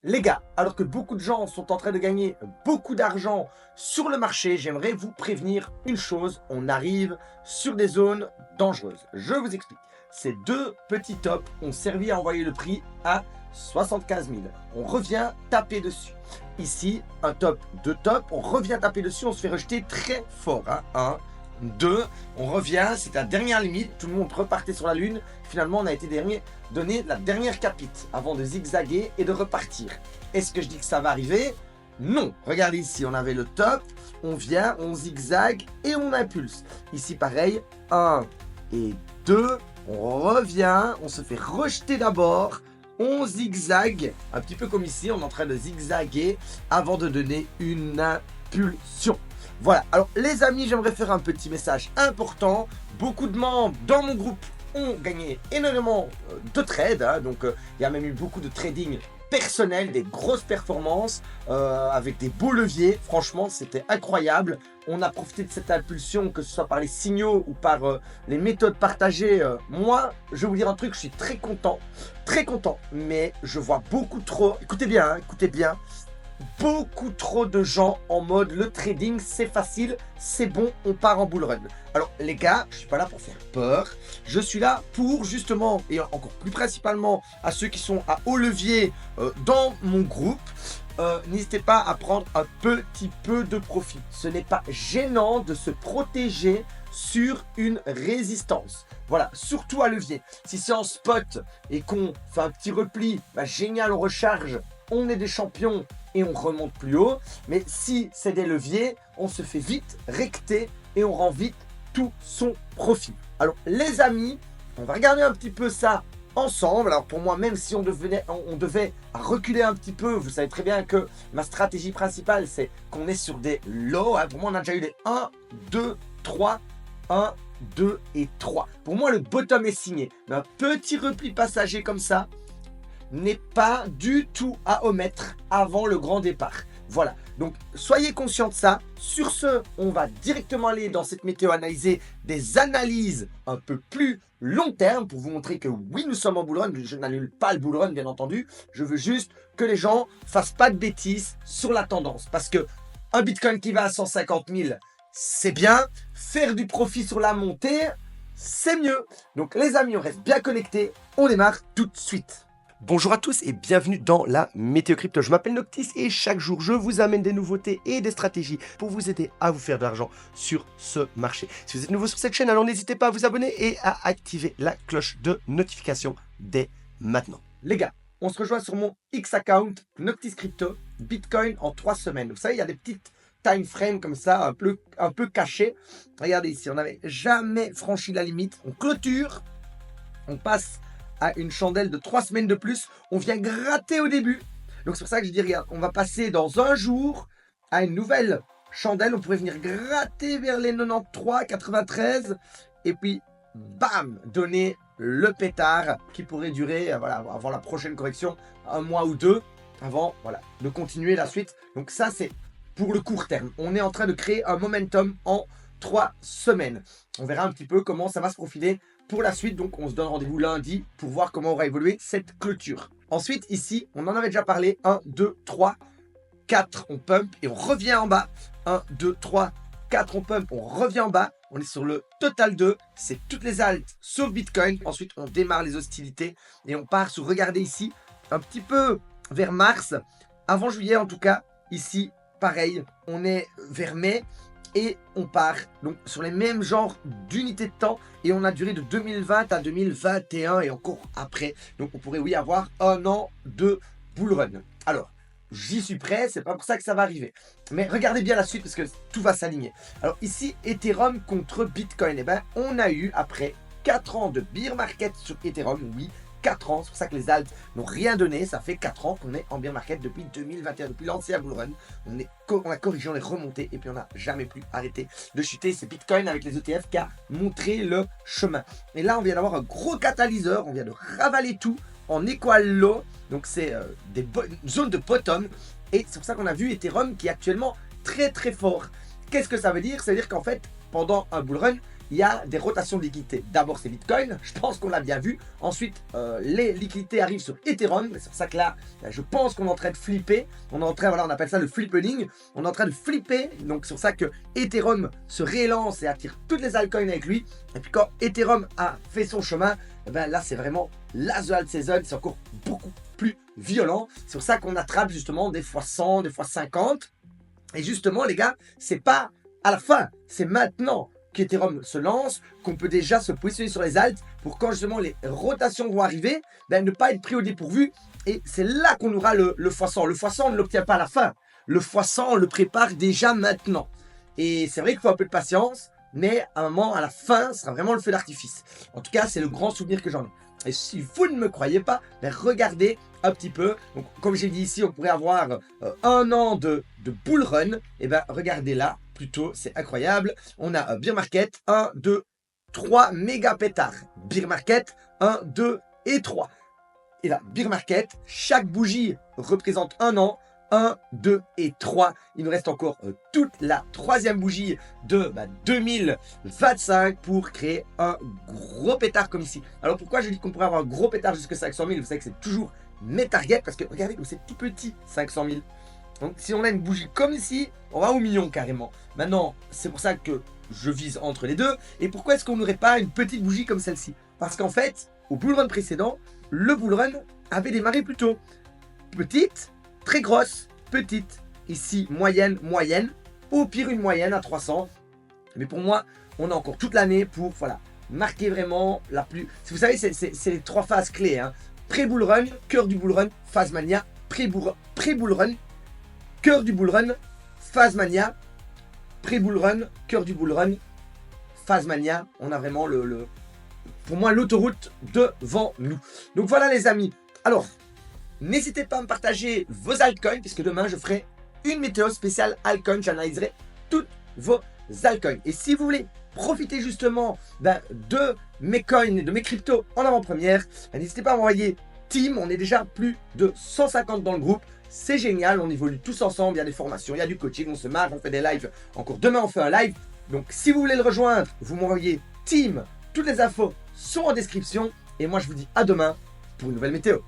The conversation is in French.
Les gars, alors que beaucoup de gens sont en train de gagner beaucoup d'argent sur le marché, j'aimerais vous prévenir une chose, on arrive sur des zones dangereuses. Je vous explique. Ces deux petits tops ont servi à envoyer le prix à 75 000. On revient taper dessus. Ici, un top, deux tops, on revient taper dessus, on se fait rejeter très fort. Un, deux, on revient, c'est la dernière limite, tout le monde repartait sur la lune. Finalement, on a été donné la dernière capite avant de zigzaguer et de repartir. Est-ce que je dis que ça va arriver? Non. Regardez ici, on avait le top, on vient, on zigzague et on impulse. Ici, pareil, 1 et 2, on revient, on se fait rejeter d'abord, on zigzague, un petit peu comme ici, on est en train de zigzaguer avant de donner une impulsion. Voilà, alors les amis, j'aimerais faire un petit message important. Beaucoup de membres dans mon groupe ont gagné énormément de trades, donc il y a même eu beaucoup de trading personnel, des grosses performances avec des beaux leviers. Franchement, c'était incroyable. On a profité de cette impulsion, que ce soit par les signaux ou par les méthodes partagées. Moi, je vais vous dire un truc, je suis très content, mais je vois beaucoup trop, écoutez bien, beaucoup trop de gens en mode le trading c'est facile, c'est bon, on part en bull run. Alors les gars, je suis pas là pour faire peur, je suis là pour justement, et encore plus principalement à ceux qui sont à haut levier dans mon groupe, n'hésitez pas à prendre un petit peu de profit. Ce n'est pas gênant de se protéger sur une résistance. Voilà, surtout à levier. Si c'est en spot et qu'on fait un petit repli, bah génial, on recharge, on est des champions et on remonte plus haut. Mais si c'est des leviers, on se fait vite recter et on rend vite tout son profit. Alors les amis, on va regarder un petit peu ça ensemble. Alors pour moi, même si on devait reculer un petit peu, vous savez très bien que ma stratégie principale, c'est qu'on est sur des lows. Pour moi, on a déjà eu des 1, 2, 3, 1, 2 et 3. Pour moi, le bottom est signé. Mais un petit repli passager comme ça n'est pas du tout à omettre avant le grand départ. Voilà, donc soyez conscients de ça. Sur ce, on va directement aller dans cette météo analyser des analyses un peu plus long terme pour vous montrer que oui, nous sommes en bull run. Je n'annule pas le bull run, bien entendu. Je veux juste que les gens fassent pas de bêtises sur la tendance. Parce que un Bitcoin qui va à 150 000, c'est bien. Faire du profit sur la montée, c'est mieux. Donc les amis, on reste bien connectés. On démarre tout de suite. Bonjour à tous et bienvenue dans la Météo Crypto. Je m'appelle Noctis et chaque jour je vous amène des nouveautés et des stratégies pour vous aider à vous faire de l'argent sur ce marché. Si vous êtes nouveau sur cette chaîne, alors n'hésitez pas à vous abonner et à activer la cloche de notification dès maintenant. Les gars, on se rejoint sur mon X account Noctis Crypto, Bitcoin en 3 semaines. Vous savez, il y a des petites time frames comme ça, un peu cachées. Regardez ici, on n'avait jamais franchi la limite. On clôture, on passe à une chandelle de 3 semaines de plus, on vient gratter au début. Donc c'est pour ça que je dis, regarde, on va passer dans un jour à une nouvelle chandelle, on pourrait venir gratter vers les 93, 93, et puis bam, donner le pétard qui pourrait durer, voilà, avant la prochaine correction, un mois ou deux, avant, voilà, de continuer la suite. Donc ça c'est pour le court terme. On est en train de créer un momentum en 3 semaines. On verra un petit peu comment ça va se profiler pour la suite. Donc on se donne rendez-vous lundi pour voir comment aura évolué cette clôture. Ensuite ici, on en avait déjà parlé, 1, 2, 3, 4, on pump et on revient en bas. 1, 2, 3, 4, on pump, on revient en bas. On est sur le total 2, c'est toutes les alts sauf Bitcoin. Ensuite on démarre les hostilités et on part sur, regardez ici, un petit peu vers mars, avant juillet en tout cas. Ici pareil, on est vers mai. Et on part donc sur les mêmes genres d'unités de temps et on a duré de 2020 à 2021 et encore après. Donc on pourrait oui avoir un an de bull run. Alors j'y suis prêt, c'est pas pour ça que ça va arriver. Mais regardez bien la suite parce que tout va s'aligner. Alors ici Ethereum contre Bitcoin. Et ben on a eu après 4 ans de bear market sur Ethereum, oui. 4 ans, c'est pour ça que les alts n'ont rien donné, ça fait 4 ans qu'on est en bear market depuis 2021, depuis l'ancien bull run, on a corrigé, on est remonté et puis on n'a jamais plus arrêté de chuter. C'est Bitcoin avec les ETF qui a montré le chemin. Et là on vient d'avoir un gros catalyseur, on vient de ravaler tout en equal low, donc c'est des zones de bottom et c'est pour ça qu'on a vu Ethereum qui est actuellement très très fort. Qu'est-ce que ça veut dire? Ça veut dire qu'en fait pendant un bull run, il y a des rotations de liquidités. D'abord, c'est Bitcoin, je pense qu'on l'a bien vu. Ensuite, les liquidités arrivent sur Ethereum. C'est pour ça que là, je pense qu'on est en train de flipper. On est en train, voilà, on appelle ça le flippening. On est en train de flipper. Donc, c'est pour ça que Ethereum se réélance et attire toutes les altcoins avec lui. Et puis, quand Ethereum a fait son chemin, eh ben là, c'est vraiment la The Alt Season. C'est encore beaucoup plus violent. C'est pour ça qu'on attrape justement des fois 100, des fois 50. Et justement, les gars, c'est pas à la fin, c'est maintenant qu'Ethereum se lance, qu'on peut déjà se positionner sur les alts pour quand justement les rotations vont arriver, ben, ne pas être pris au dépourvu. Et c'est là qu'on aura le x100. Le x100, on ne l'obtient pas à la fin. Le x100, on le prépare déjà maintenant. Et c'est vrai qu'il faut un peu de patience, mais à un moment, à la fin, ce sera vraiment le feu d'artifice. En tout cas, c'est le grand souvenir que j'en ai. Et si vous ne me croyez pas, ben regardez un petit peu. Donc, comme j'ai dit ici, on pourrait avoir un an de bull run. Et ben regardez là, plutôt, c'est incroyable. On a Bear Market, 1, 2, 3 méga pétards. Bear Market, 1, 2 et 3. Et là, Bear Market, chaque bougie représente un an. 1, 2 et 3. Il nous reste encore toute la troisième bougie de 2025 pour créer un gros pétard comme ici. Alors pourquoi je dis qu'on pourrait avoir un gros pétard jusqu'à 500 000? Vous savez que c'est toujours mes targets parce que regardez comme c'est tout petit, 500 000. Donc si on a une bougie comme ici, on va au million carrément. Maintenant, c'est pour ça que je vise entre les deux. Et pourquoi est-ce qu'on n'aurait pas une petite bougie comme celle-ci? Parce qu'en fait, au bull run précédent, le bull run avait démarré plutôt petite, très grosse, petite, ici moyenne, moyenne, au pire une moyenne à 300. Mais pour moi, on a encore toute l'année pour voilà, marquer vraiment la plus... Vous savez, c'est les trois phases clés. Hein. Pré-bull run, cœur du bull run, phase mania, pré-bull run, cœur du bull run, phase mania, pré-bull run, cœur du bull run, phase mania. On a vraiment pour moi l'autoroute devant nous. Donc voilà les amis. Alors, n'hésitez pas à me partager vos altcoins, puisque demain je ferai une météo spéciale altcoin. J'analyserai toutes vos altcoins. Et si vous voulez profiter justement de mes coins et de mes cryptos en avant-première, n'hésitez pas à m'envoyer team. On est déjà plus de 150 dans le groupe. C'est génial, on évolue tous ensemble. Il y a des formations, il y a du coaching, on se marre, on fait des lives. Encore demain, on fait un live. Donc si vous voulez le rejoindre, vous m'envoyez team. Toutes les infos sont en description. Et moi, je vous dis à demain pour une nouvelle météo.